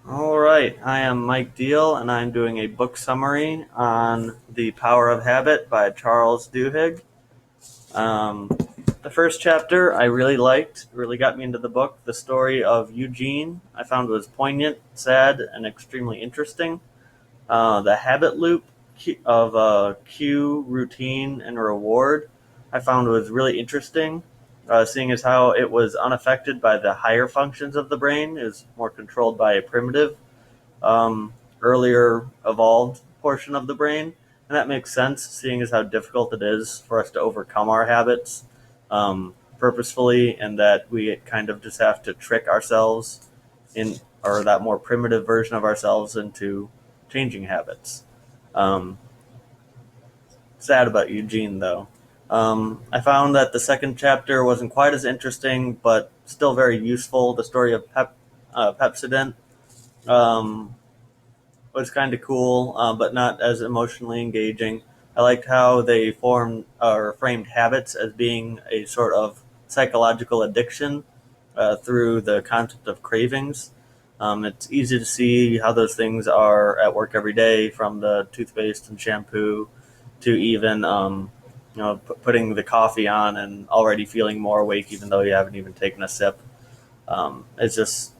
All right, I am Mike Deal, and I'm doing a book summary on The Power of Habit by Charles Duhigg. Um, the first chapter I really liked, really got me into the book. The story of Eugene I found was poignant, sad, and extremely interesting. The habit loop of cue, routine, and reward I found was really interesting, seeing as how it was unaffected by the higher functions of the brain, is more controlled by a primitive earlier evolved portion of the brain. And that makes sense, seeing as how difficult it is for us to overcome our habits purposefully, and that we kind of just have to trick ourselves in, or that more primitive version of ourselves, into changing habits. Um, Sad about Eugene, though. I found that the second chapter wasn't quite as interesting, but still very useful. The story of Pepsodent um, was kind of cool, but not as emotionally engaging. I liked how they formed or framed habits as being a sort of psychological addiction through the concept of cravings. It's easy to see how those things are at work every day, from the toothpaste and shampoo to even putting the coffee on and already feeling more awake even though you haven't even taken a sip. It's just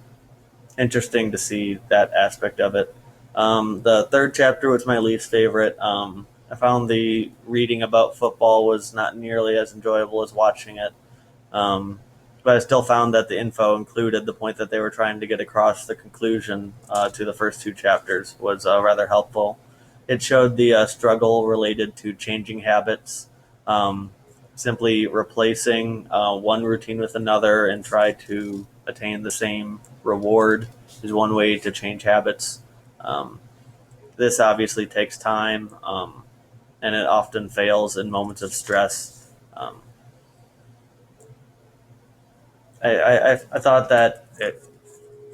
interesting to see that aspect of it. The third chapter was my least favorite. I found the reading about football was not nearly as enjoyable as watching it. Um, but I still found that the info included the point that they were trying to get across. The conclusion to the first two chapters was rather helpful. It showed the struggle related to changing habits, um, simply replacing one routine with another and try to attain the same reward is one way to change habits. Um, this obviously takes time, and it often fails in moments of stress. I thought that it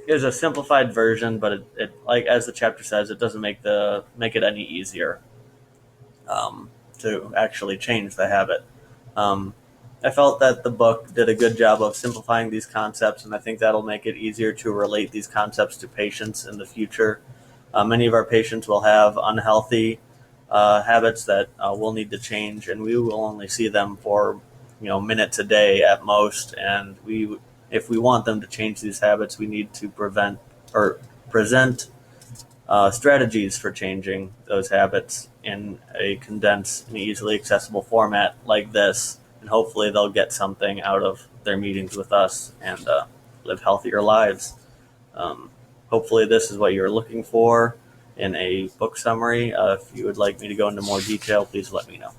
is a simplified version, but like as the chapter says, it doesn't make it any easier to actually change the habit. Um, I felt that the book did a good job of simplifying these concepts, and I think that'll make it easier to relate these concepts to patients in the future. Many of our patients will have unhealthy habits that we'll need to change, and we will only see them for minutes a day at most. And if we want them to change these habits, we need to prevent or present strategies for changing those habits in a condensed and easily accessible format like this. And hopefully, they'll get something out of their meetings with us and live healthier lives. Um, Hopefully, this is what you're looking for in a book summary. If you would like me to go into more detail, please let me know.